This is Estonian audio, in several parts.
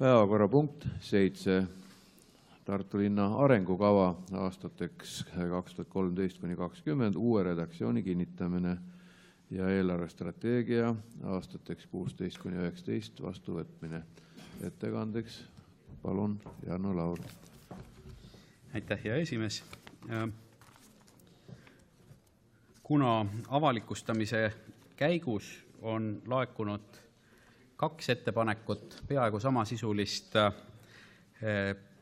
Päevakorrapunkt 7. Tartu linna arengukava aastateks 2013–2020 uue redaktsiooni kinnitamine ja eelarvestrateegia aastateks 16–19 vastuvõtmine. Ettekandeks palun Jarno Laur. Aitäh, hea esimees. Kuna avalikustamise käigus on laekunud 2 ettepanekut peaaegu samasisulist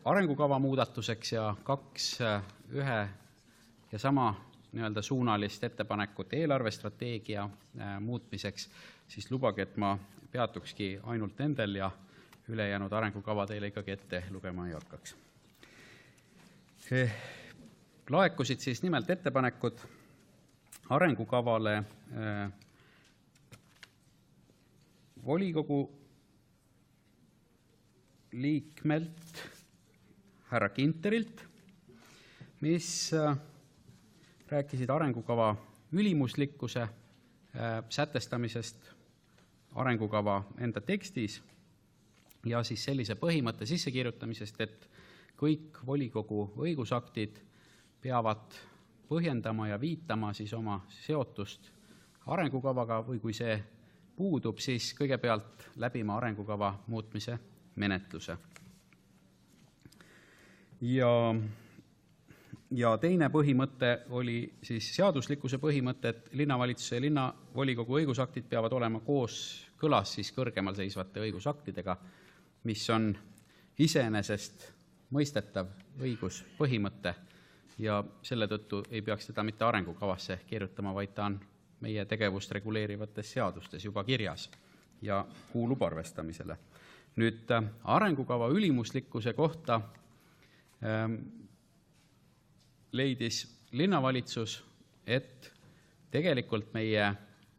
arengukava muudatuseks ja 2 ühe ja sama suunalist ettepanekut eelarvestrateegia muutmiseks, siis lubage, et ma peatukski ainult nendel ja ülejäänud arengukava teile ikkagi ette lugema ei hakkaks. Laekusid siis nimelt ettepanekud arengukavale volikogu liikmelt härra Kinterilt, mis rääkisid arengukava ülimuslikkuse sätestamisest arengukava enda tekstis ja siis sellise põhimõtte sissekirjutamisest, et kõik volikogu õigusaktid peavad põhjendama ja viitama siis oma seotust arengukavaga või kui see puudub, siis kõigepealt läbima arengukava muutmise menetluse. Ja teine põhimõte oli siis seaduslikkuse põhimõte, et linnavalitsuse ja linnavolikogu õigusaktid peavad olema kooskõlas siis kõrgemal seisvate õigusaktidega, mis on iseenesest mõistetav õiguspõhimõte ja selle tõttu ei peaks teda mitte arengukavasse kirjutama, vaid ta on meie tegevust reguleerivates seadustes juba kirjas ja kuulub arvestamisele. Nüüd arengukava ülimuslikkuse kohta leidis linnavalitsus, et tegelikult meie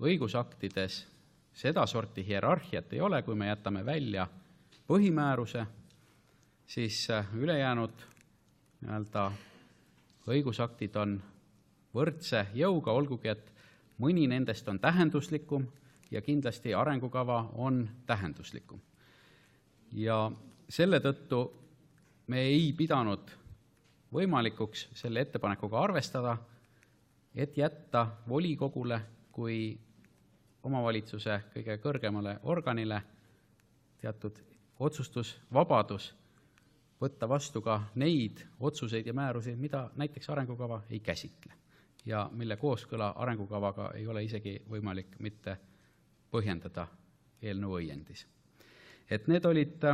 õigusaktides seda sorti hierarhiat ei ole, kui me jätame välja põhimääruse, siis ülejäänud õigusaktid on võrdse jõuga, olgugi et mõni nendest on tähenduslikum ja kindlasti arengukava on tähenduslikum. Ja selle tõttu me ei pidanud võimalikuks selle ettepanekuga arvestada, et jätta volikogule kui omavalitsuse kõige kõrgemale organile teatud otsustusvabadus võtta vastu ka neid otsuseid ja määrusi, mida näiteks arengukava ei käsitle ja mille kooskõla arengukavaga ei ole isegi võimalik mitte põhjendada eelnõu õiendis. Et need olid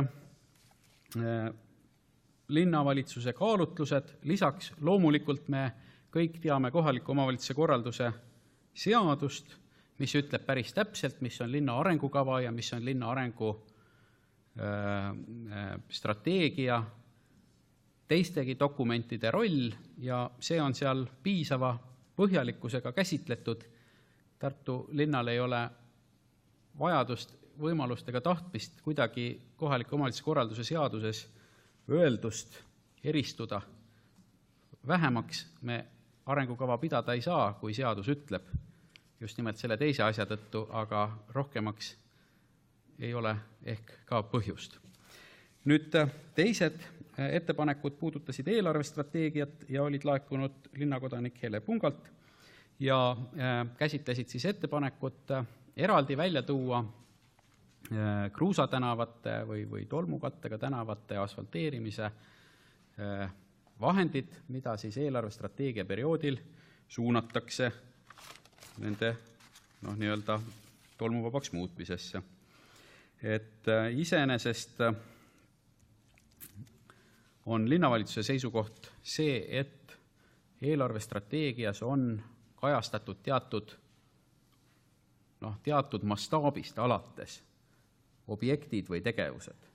linnavalitsuse kaalutlused, lisaks loomulikult me kõik teame kohaliku omavalitsuse korralduse seadust, mis ütleb päris täpselt, mis on linna arengukava ja mis on linna arengu strateegia, teistegi dokumentide roll ja see on seal piisava põhjalikkusega käsitletud. Tartu linnal ei ole vajadust, võimalust ega tahtmist kuidagi kohaliku omavalitsuse korralduse seaduses öeldust eristuda. Vähemaks me arengukava pidada ei saa, kui seadus ütleb, just nimelt selle teise asja tõttu, aga rohkemaks ei ole ehk ka põhjust. Nüüd teised ettepanekud puudutasid eelarvestrateegiat ja olid laekunud linnakodanik Hele Pungalt ja käsitlesid siis ettepanekut eraldi välja tuua kruusatänavate või tolmukattega tänavate asfalteerimise vahendid, mida siis eelarvestrateegia perioodil suunatakse nende tolmuvabaks muutmisesse. Et iseenesest on linnavalitsuse seisukoht see, et eelarvestrateegias on kajastatud teatud mastaabist alates objektid või tegevused.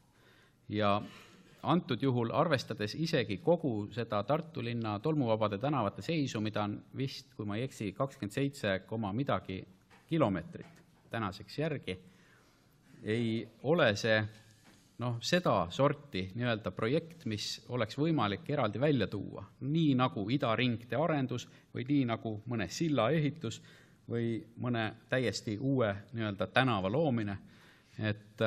Ja antud juhul arvestades isegi kogu seda Tartu linna tolmuvabade tänavate seisu, mida on vist, kui ma ei eksi, 27, midagi kilomeetrit tänaseks järgi, ei ole see seda sorti projekt, mis oleks võimalik eraldi välja tuua, nii nagu idaringte arendus või nii nagu mõne silla ehitus või mõne täiesti uue tänava loomine, et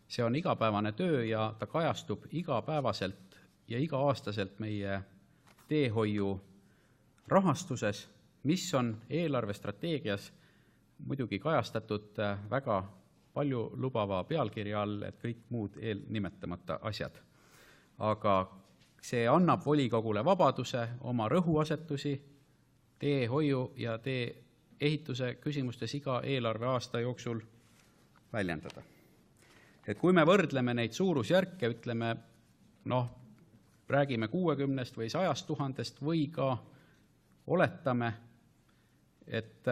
See on igapäevane töö ja ta kajastub igapäevaselt ja iga-aastaselt meie teehoiu rahastuses, mis on eelarvestrateegias muidugi kajastatud väga palju lubava pealkirja all, et kõik muud eelnimetamata asjad. Aga see annab volikogule vabaduse oma rõhuasetusi teehoiu ja tee-ehituse küsimustes iga eelarveaasta jooksul väljendada. Et kui me võrdleme neid suurusjärke, ütleme, räägime 60 või 100 000 või ka oletame, et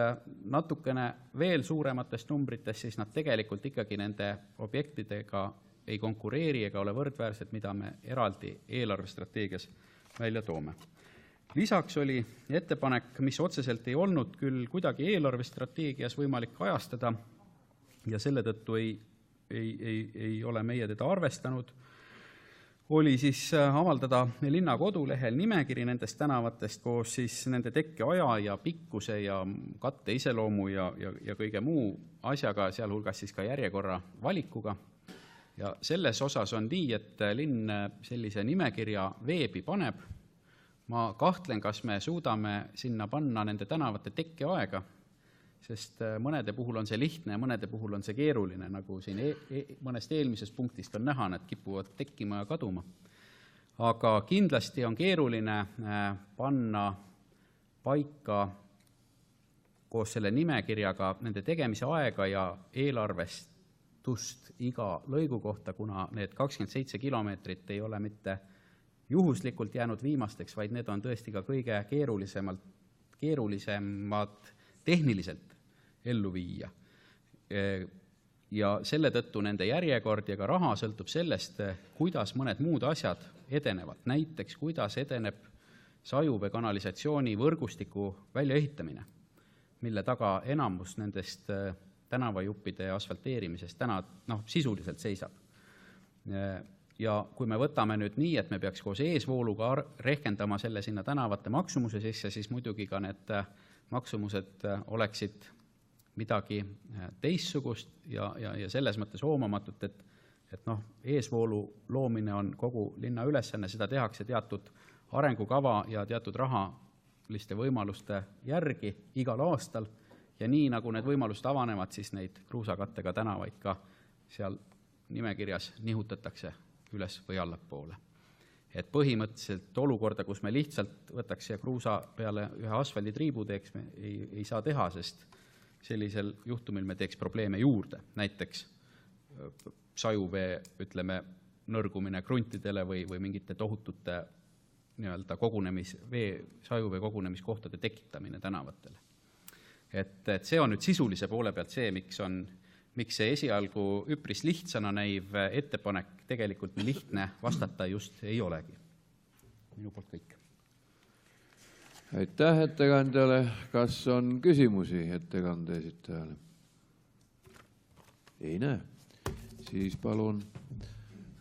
natukene veel suurematest numbritest, siis nad tegelikult ikkagi nende objektidega ei konkureeri ega ole võrdväärsed, mida me eraldi eelarvestrateegias välja toome. Lisaks oli ettepanek, mis otseselt ei olnud küll kuidagi eelarvestrateegias võimalik kajastada ja selle tõttu ei ole meie teda arvestanud, oli siis avaldada linna kodulehel nimekiri nendest tänavatest koos siis nende tekkeaja ja pikkuse ja katte iseloomu ja kõige muu asjaga, sealhulgas siis ka järjekorra valikuga. Ja selles osas on nii, et linn sellise nimekirja veebi paneb. Ma kahtlen, kas me suudame sinna panna nende tänavate tekkeaega, sest mõnede puhul on see lihtne ja mõnede puhul on see keeruline, nagu siin mõnest eelmisest punktist on näha, need kipuvad tekkima ja kaduma. Aga kindlasti on keeruline panna paika koos selle nimekirjaga nende tegemise aega ja eelarvestust iga lõigu kohta, kuna need 27 kilomeetrit ei ole mitte juhuslikult jäänud viimasteks, vaid need on tõesti ka kõige keerulisemad tehniliselt ellu viia. Ja selle tõttu nende järjekord ja ka raha sõltub sellest, kuidas mõned muud asjad edenevad. Näiteks, kuidas edeneb sajuvee kanalisatsiooni võrgustiku väljaehitamine, mille taga enamus nendest tänavajuppide asfalteerimisest täna sisuliselt seisab. Ja kui me võtame nüüd nii, et me peaks koos eesvooluga rehkendama selle sinna tänavate maksumuse sisse, siis muidugi ka need maksumused oleksid midagi teissugust ja selles mõttes hoomamatut, et eesvoolu loomine on kogu linna ülesanne, seda tehakse teatud arengukava ja teatud rahaliste võimaluste järgi igal aastal ja nii nagu need võimalused avanevad, siis neid kruusakattega tänavaid ka seal nimekirjas nihutatakse üles või allapoole. Et põhimõtteliselt olukorda, kus me lihtsalt võtaks ja kruusa peale ühe asfalditriibu teeks, me ei saa teha, sest sellisel juhtumil me teeks probleeme juurde. Näiteks sajuvee, ütleme, nõrgumine kruntidele või mingite tohutute sajuvee kogunemiskohtade tekitamine tänavatele. Et see on nüüd sisulise poole pealt see, miks see esialgu üpris lihtsana näiv ettepanek tegelikult nii lihtne vastata just ei olegi. Minu poolt kõik. Aitäh ettekandjale. Kas on küsimusi ettekande esitajale? Ei näe. Siis palun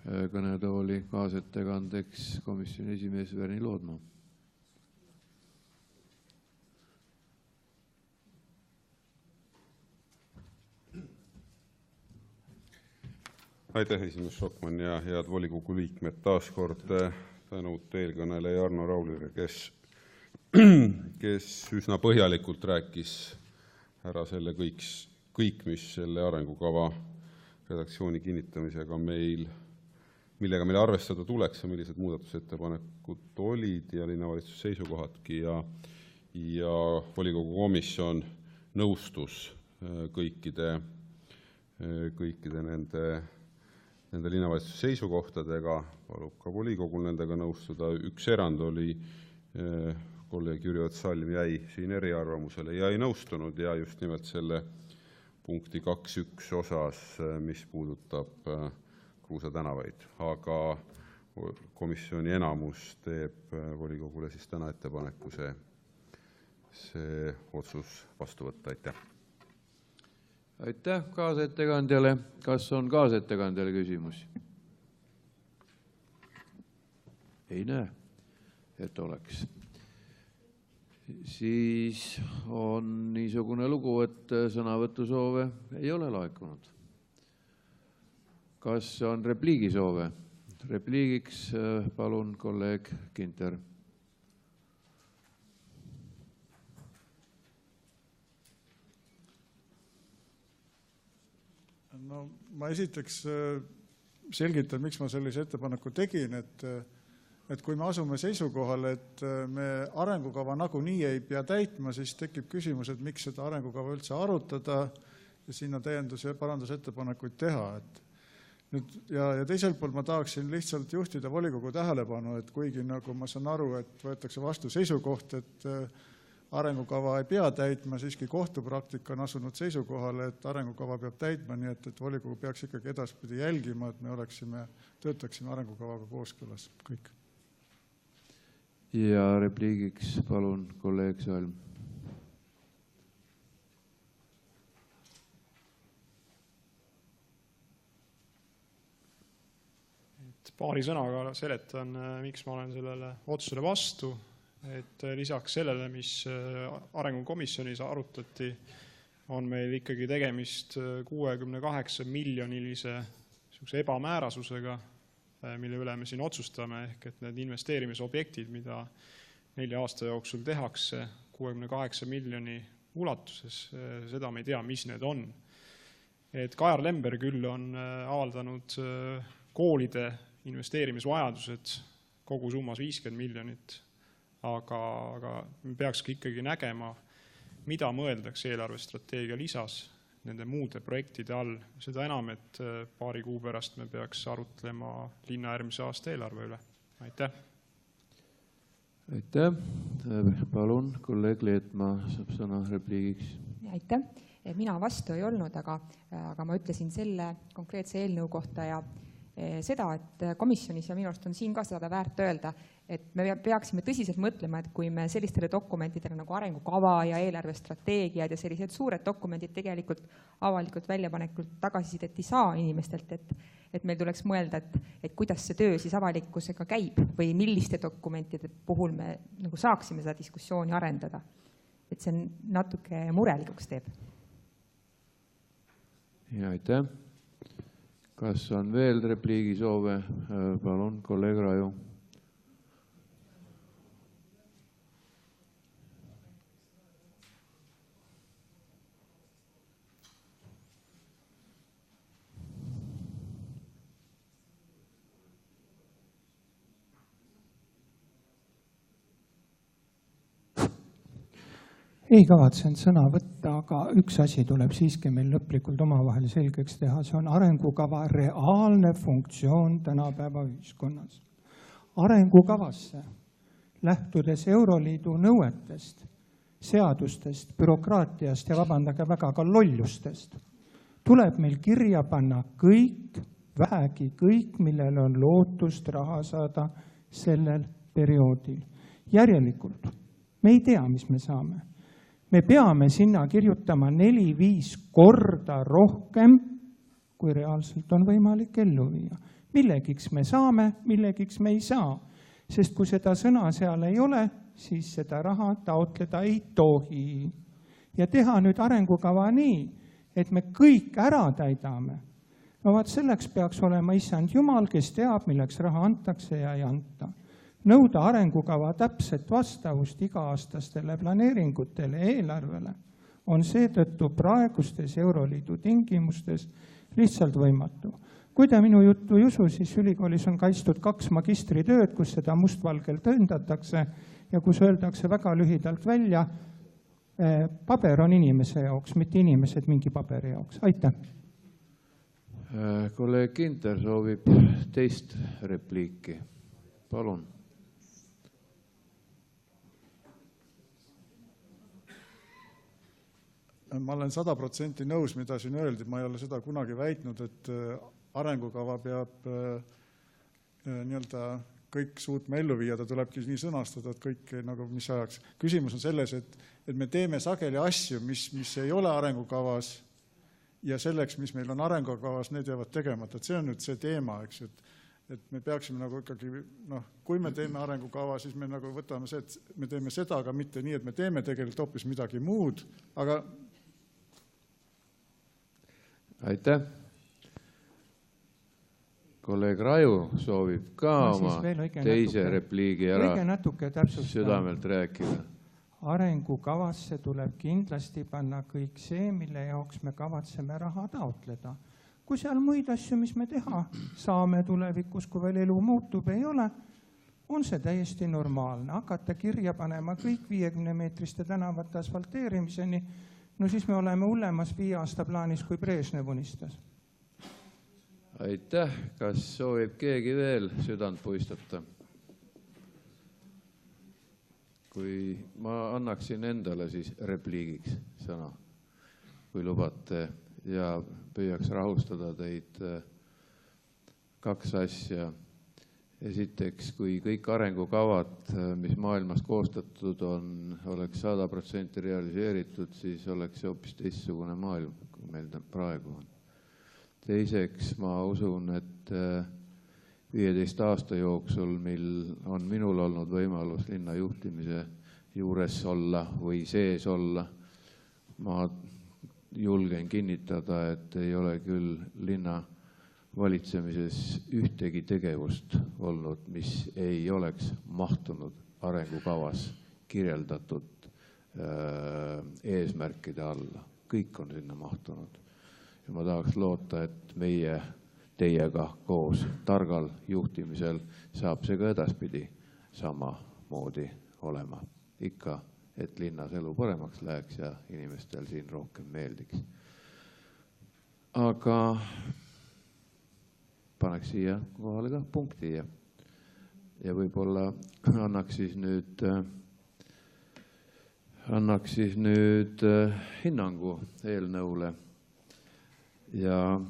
kõnetooli kaasettekandeks komisjoni esimees Verni Loodmaa. Aitäh, esimees Šokman ja head volikogu liikmed. Taas kord tänud eelkõneleja Arno Raulile, kes üsna põhjalikult rääkis ära selle kõik, mis selle arengukava redaktsiooni kinnitamisega millega meil arvestada tuleks ja millised muudatusettepanekud olid ja linnavalitsuse seisukohadki ja volikogu komisjon nõustus kõikide nende linnavalitsuse seisukohtadega, palub ka volikogul nendega nõustuda. Üks erand oli, kolleeg Jüri Otsalm jäi siin eriarvamusele ja ei nõustunud ja just nimelt selle punkti 2.1 osas, mis puudutab Kruusa tänavaid. Aga komisjoni enamus teeb volikogule siis täna ettepaneku see otsus vastu võtta. Aitäh! Aitäh kaasettekandjale. Kas on kaasettekandjale küsimusi? Ei näe, et oleks. Siis on niisugune lugu, et sõnavõtusoove ei ole laekunud. Kas on repliigisoove? Repliigiks palun kolleeg Ginter. No, ma esiteks selgitan, miks ma sellise ettepaneku tegin, et kui me asume seisukohale, et me arengukava nagunii ei pea täitma, siis tekib küsimus, et miks seda arengukava üldse arutada ja sinna täiendus- ja parandusettepanekuid teha. Ja teiselt poolt ma tahaksin lihtsalt juhtida volikogu tähelepanu, et kuigi nagu ma saan aru, et võetakse vastu seisukoht, et arengukava ei pea täitma, siiski kohtupraktika on asunud seisukohale, et arengukava peab täitma, nii et volikogu peaks ikkagi edaspidi jälgima, et me töötaksime arengukavaga kooskõlas kõik. Ja repliigiks palun kolleeg Salm. Paari sõnaga seletan, miks ma olen sellele otsusele vastu. Et lisaks sellele, mis arengukomisjonis arutati, on meil ikkagi tegemist 68 miljonilise ebamäärasusega, mille üle me siin otsustame, ehk et need investeerimisobjektid, mida 4 aasta jooksul tehakse 68 miljoni ulatuses, seda me ei tea, mis need on. Et Kajar Lember küll on avaldanud koolide investeerimisvajadused kogu summas 50 miljonit, aga me peakski ikkagi nägema, mida mõeldakse eelarvestrateegia lisas nende muude projektide all. Seda enam, et paari kuu pärast me peaks arutlema linna järgmise aasta eelarve üle. Aitäh! Aitäh! Palun, kolleeg Leetmaa saab sõna repliigiks. Aitäh! Mina vastu ei olnud, aga ma ütlesin selle konkreetse eelnõu kohta ja seda, et komisjonis ja minu arust on siin ka seda väärt öelda, et me peaksime tõsiselt mõtlema, et kui me sellistele dokumentidele nagu arengukava ja eelarvestrateegiad ja sellised suured dokumendid tegelikult avalikult väljapanekult tagasisidet ei saa inimestelt, et meil tuleks mõelda, et kuidas see töö siis avalikkusega käib või milliste dokumentide puhul me nagu saaksime seda diskussiooni arendada. Et see natuke murelikuks teeb. Ja aitäh! Kas on veel repliigisoove? Palun, kolleeg Raju. Ei kavatsenud sõna võtta, aga üks asi tuleb siiski meil lõplikult omavahel selgeks teha. See on arengukava reaalne funktsioon tänapäeva ühiskonnas. Arengukavasse, lähtudes Euroliidu nõuetest, seadustest, bürokraatiast ja vabandage väga ka lollustest, tuleb meil kirja panna kõik, vähegi kõik, millel on lootust raha saada sellel perioodil. Järelikult, me ei tea, mis me saame. Me peame sinna kirjutama 4-5 korda rohkem, kui reaalselt on võimalik ellu viia. Millegiks me saame, millegiks me ei saa. Sest kui seda sõna seal ei ole, siis seda raha taotleda ei tohi. Ja teha nüüd arengukava nii, et me kõik ära täidame. No vaat selleks peaks olema issand Jumal, kes teab, milleks raha antakse ja ei anta. Nõuda arengukava täpset vastavust iga-aastastele planeeringutele eelarvele on seetõttu praegustes Euroliidu tingimustes lihtsalt võimatu. Kui te minu juttu ei usu, siis ülikoolis on kaitstud 2 magistritööd, kus seda mustvalgel tõendatakse ja kus öeldakse väga lühidalt välja, paber on inimese jaoks, mitte inimesed mingi paberi jaoks. Aitäh! Kolleeg Ginter soovib teist repliiki. Palun! Ma olen 100% nõus, mida siin öeldi. Ma ei ole seda kunagi väitnud, et arengukava peab kõik suutma ellu viia. Ta tulebki nii sõnastada, et kõik nagu mis ajaks. Küsimus on selles, et me teeme sageli asju, mis ei ole arengukavas ja selleks, mis meil on arengukavas, need jäävad tegemata. See on nüüd see teema, eks, et me peaksime nagu ikkagi, kui me teeme arengukava, siis me nagu võtame see, et me teeme seda, aga mitte nii, et me teeme tegelikult hoopis midagi muud, aga aitäh! kolleeg Raju soovib ka Ma oma siis veel õige teise natuke- repliigi ära õige natuke täpsustan. südamelt rääkida. Arengukavasse tuleb kindlasti panna kõik see, mille jaoks me kavatseme raha taotleda. Kui seal muid asju, mis me teha saame tulevikus, kui veel elu muutub, ei ole, on see täiesti normaalne. Hakata kirja panema kõik 50-meetriste tänavate asfalteerimiseni, no siis me oleme hullemas 5 aasta plaanis, kui Brežnev unistas. Aitäh, kas soovib keegi veel südant puistata? Kui ma annaksin endale siis repliigiks sõna, kui lubate, ja püüaks rahustada teid 2 asja. Esiteks, kui kõik arengukavad, mis maailmas koostatud on, oleks 100% realiseeritud, siis oleks see hoopis teistsugune maailm, kui meil praegu on. Teiseks, ma usun, et 15 aasta jooksul, mil on minul olnud võimalus linna juhtimise juures olla või sees olla, ma julgen kinnitada, et ei ole küll linna valitsemises ühtegi tegevust olnud, mis ei oleks mahtunud arengukavas kirjeldatud eesmärkide alla. Kõik on sinna mahtunud. Ja ma tahaks loota, et meie teiega koos targal juhtimisel saab see ka edaspidi samamoodi olema. Ikka, et linnas elu paremaks läheks ja inimestel siin rohkem meeldiks. Aga paneks siia kohale ka punkti ja võib-olla annaks siis nüüd hinnangu eelnõule ja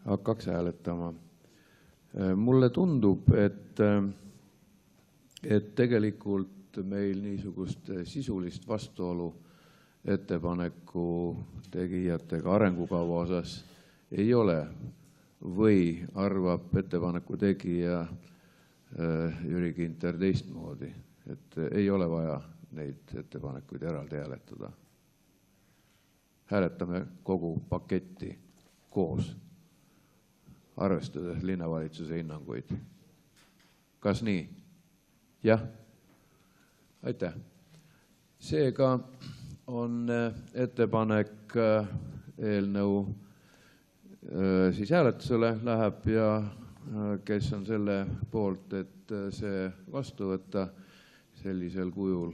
hakkaks hääletama. Mulle tundub, et tegelikult meil niisugust sisulist vastuolu ettepaneku tegijatega arengukava osas ei ole või arvab ettepaneku tegija Jüri Kinter teistmoodi, et ei ole vaja neid ettepanekuid eraldi hääletada. Hääletame kogu paketti koos, arvestades linnavalitsuse hinnanguid. Kas nii? Jah? Aitäh. Seega on ettepanek eelnõu siis hääletusele läheb ja kes on selle poolt, et see vastu võtta sellisel kujul,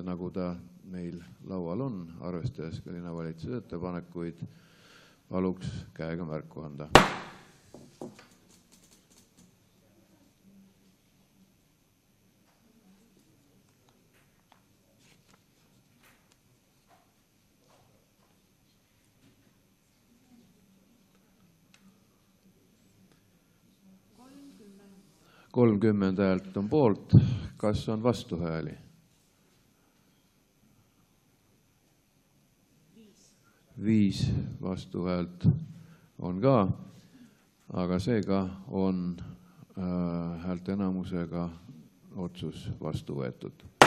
nagu ta meil laual on, arvestades ka linnavalitsuse ettepanekuid, paluks käega märku anda. Kolmkümmend häält on poolt, kas on vastuhääli? 5 vastuhäält on ka, aga seega on häälteenamusega otsus vastu võetud.